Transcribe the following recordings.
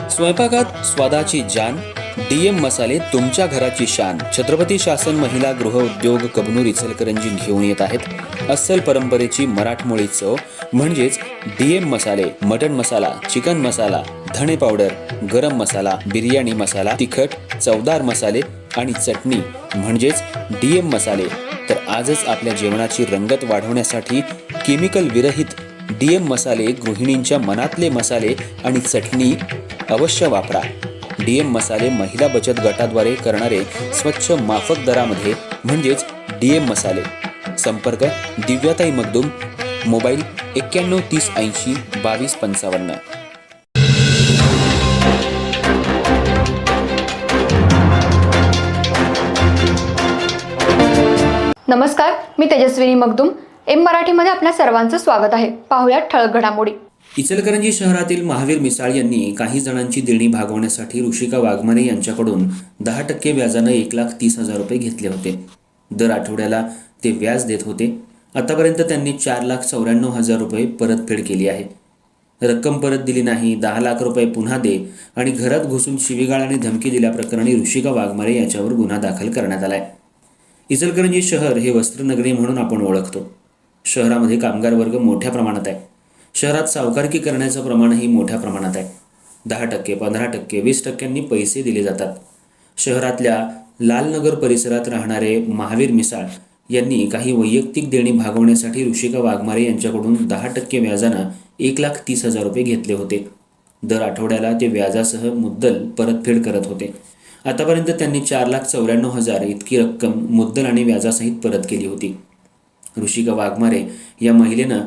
स्वयंपाकात स्वादाची जान, डीएम मसाले तुमच्या घराची शान. छत्रपती शासन महिला गृह उद्योग कबनूर इचलकरंजी घेऊन येत आहेत अस्सल परंपरेची मराठमोळी चव म्हणजेच डीएम मसाले. मटन मसाला, चिकन मसाला, धणे पावडर, गरम मसाला, बिर्याणी मसाला, तिखट चवदार मसाले आणि चटणी म्हणजेच डीएम मसाले. तर आजच आपल्या जेवणाची रंगत वाढवण्यासाठी केमिकल विरहित डीएम मसाले, गृहिणींच्या मनातले मसाले आणि चटणी अवश्य वापरा. डीएम मसाले महिला बचत गटाद्वारे करणारे स्वच्छ माफक दरामध्ये म्हणजेच डीएम मसाले. संपर्क दिव्याताई मगदूम, मोबाईल 91 30 80 22 55. नमस्कार, मी तेजस्विनी मगदूम. एम मराठीमध्ये आपल्या सर्वांचं स्वागत आहे. पाहूयात ठळक घडामोडी. इचलकरंजी शहरातील महावीर मिसाळ यांनी काही जणांची देणी भागवण्यासाठी ऋषिका वाघमारे यांच्याकडून 10% व्याजानं 1,30,000 रुपये घेतले होते. दर आठवड्याला ते व्याज देत होते. आतापर्यंत त्यांनी 4,94,000 रुपये परतफेड केली आहे. रक्कम परत दिली नाही, 10 लाख रुपये पुन्हा दे आणि घरात घुसून शिवीगाळ आणि धमकी दिल्याप्रकरणी ऋषिका वाघमारे याच्यावर गुन्हा दाखल करण्यात आलाय. इचलकरंजी शहर हे वस्त्रनगरी म्हणून आपण ओळखतो. शहरामध्ये कामगार वर्ग मोठ्या प्रमाणात आहे. शहरात सावकारकी करण्याचं प्रमाणही मोठ्या प्रमाणात आहे. 10%, 15%, 20% पैसे दिले जातात. शहरातल्या लालनगर परिसरात राहणारे महावीर मिसाळ यांनी काही वैयक्तिक देणी भागवण्यासाठी ऋषिका वाघमारे यांच्याकडून 10% व्याजानं 1,30,000 रुपये घेतले होते. दर आठवड्याला ते व्याजासह मुद्दल परतफेड करत होते. आतापर्यंत त्यांनी 4,94,000 इतकी रक्कम मुद्दल आणि व्याजासहित परत केली होती. ऋषिका वाघमारे या महिलेनं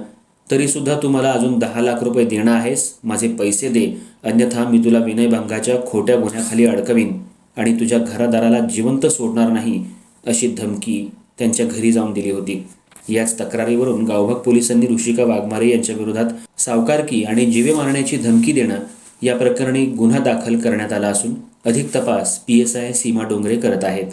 तरीसुद्धा तू मला अजून 10 लाख रुपये देणं आहेस, माझे पैसे दे, अन्यथा मी तुला विनयभंगाच्या खोट्या गुन्ह्याखाली अडकवीन आणि तुझ्या घरादाराला जिवंत सोडणार नाही, अशी धमकी त्यांच्या घरी जाऊन दिली होती. याच तक्रारीवरून गावभाग पोलिसांनी ऋषिका वाघमारे यांच्या विरोधात सावकारकी आणि जीवे मारण्याची धमकी देणं या प्रकरणी गुन्हा दाखल करण्यात आला असून अधिक तपास PSI सीमा डोंगरे करत आहेत.